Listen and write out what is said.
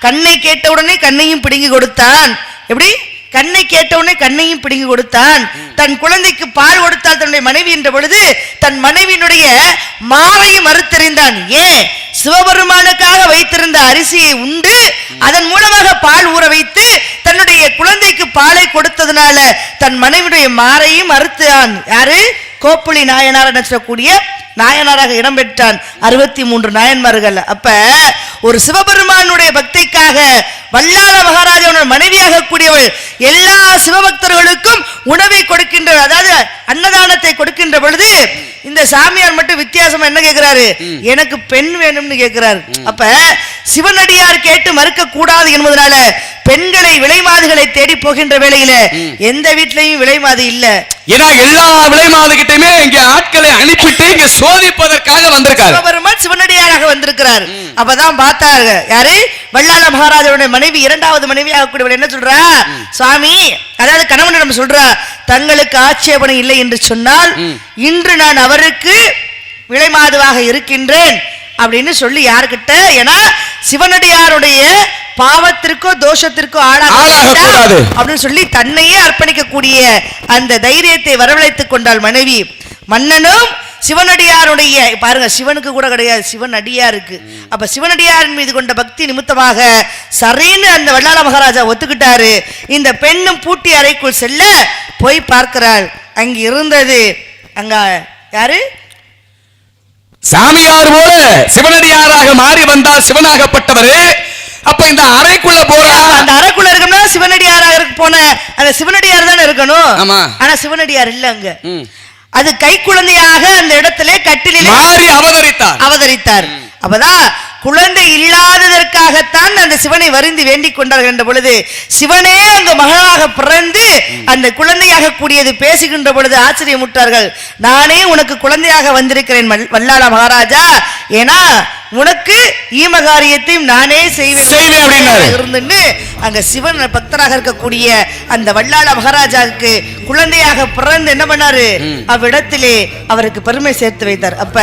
கண்ணை கேட்டவுடனே கண்ணையும் பிடுங்கி கொடுத்தான். எப்படி? கண்ணை கேட்டவுடனே கண்ணையும் பிடுங்கி கொடுத்தான். தன் குழந்தைக்கு பால் கொடுத்தால் தன்னுடைய மனைவி என்ற பொழுது தன் மனைவியினுடைய மாவையும் மறுத்தறிந்தான். ஏன்? சிவபெருமானுக்காக வைத்திருந்த அரிசியை உண்டு அதன் மூலமாக பால் ஊற வைத்து தன்னுடைய குழந்தைக்கு பாலை கொடுத்ததுனால தன் மனைவியுடைய மாறையும் மறுத்தான். யாரு? கோப்புளி நாயனார் என சொல்லக்கூடிய நாயனாராக இடம்பெற்றான். 63 நாயன்மார்கள். அப்ப ஒரு சிவபெருமானுடைய பக்திக்காக வல்லாள மகாராஜாவுடைய மனைவியாக கூடியவள் எல்லா சிவபக்தர்களுக்கும் உணவை கொடுக்கின்ற, அதாவது அன்னதானத்தை கொடுக்கின்ற பொழுது இந்த சாமியார் மட்டும் வித்தியாசமா என்ன கேட்கிறாரு? எனக்கு பெண் வேணும்னு கேட்கிறாரு. அப்ப சிவனடியார் கேட்டு மறுக்க கூடாது என்பதனால பெண்களை விலைமாதுகளை தேடி போகின்ற வேளையில எந்த வீட்லயும் விலைமாது இல்ல. ஏன்னா எல்லா விலைமாது கிட்டயுமே இங்க ஆட்களை அனுப்பிட்டு இங்க சோதிப்பதற்காக வந்திருக்காரு. சிவபெருமான் சிவனடியாராக வந்திருக்கிறார். அப்பதான் பார்த்தாங்க யாரு? வல்லாள மகாராஜாவுடைய மனைவி, இரண்டாவது மனைவியாக கூடியவள் என்ன சொல்றா? சுவாமி, அதாவது கணவனிடம் சொல்றா, தங்களுக்கு ஆட்சேபனை இல்லை என்று சொன்னால் இன்று நான் அவருக்கு விலைமாதுவாக இருக்கின்றேன் அப்படின்னு சொல்லி யாருக்கிட்ட? ஏன்னா சிவனடியாருடைய பாவத்திற்கோ தோஷத்திற்கோ ஆளாகக்கூடாது அப்படின்னு சொல்லி தன்னையே அர்ப்பணிக்கக்கூடிய அந்த தைரியத்தை வரவழைத்துக் கொண்டாள் மனைவி. மன்னனும் சிவனடியாருடைய, பாருங்க, சிவனுக்கு கூட கிடையாது, சிவனடியாருக்கு. அப்ப சிவனடியாரின் மீது கொண்ட பக்தி நிமித்தமாக சரின்னு அந்த வல்லாள மகாராஜா ஒத்துக்கிட்டாரு. இந்த பெண்ணும் பூட்டி அறைக்குள் செல்ல போய் பார்க்கிறாள். அங்கு இருந்தது அங்க யாரு? சாமியார் போல சிவனடியாராக மாறி வந்தால் சிவனாகப்பட்டவர். அப்ப இந்த அறைக்குள்ள போறா, அந்த அறைக்குள்ள இருக்கணும்னா சிவனடியாராக போன அந்த சிவனடியார் தானே இருக்கணும். ஆனா சிவனடியார் இல்ல அங்க. அது கை குழந்தையாக அந்த இடத்திலே கட்டிலே மாறி அவதரித்தார். அப்பதான் குழந்தை இல்லாததற்காகத்தான் அந்த சிவனை வருந்தி வேண்டிக் கொண்டார்கள் என்ற பொழுது சிவனே அங்கு மகனாக பிறந்து அந்த குழந்தையாக கூடியது பேசுகின்ற பொழுது ஆச்சரியமுட்டார்கள். நானே உனக்கு குழந்தையாக வந்திருக்கிறேன் வல்லாள மகாராஜா, ஏன்னா உனக்கு ஈமகாரியத்தையும் நானே செய்வேன் இருந்து அங்க சிவன் பக்தராக இருக்கக்கூடிய அந்த வல்லாள மகாராஜாவுக்கு குழந்தையாக பிறந்து என்ன பண்ணாரு? அவ்விடத்திலே அவருக்கு பெருமை சேர்த்து வைத்தார். அப்ப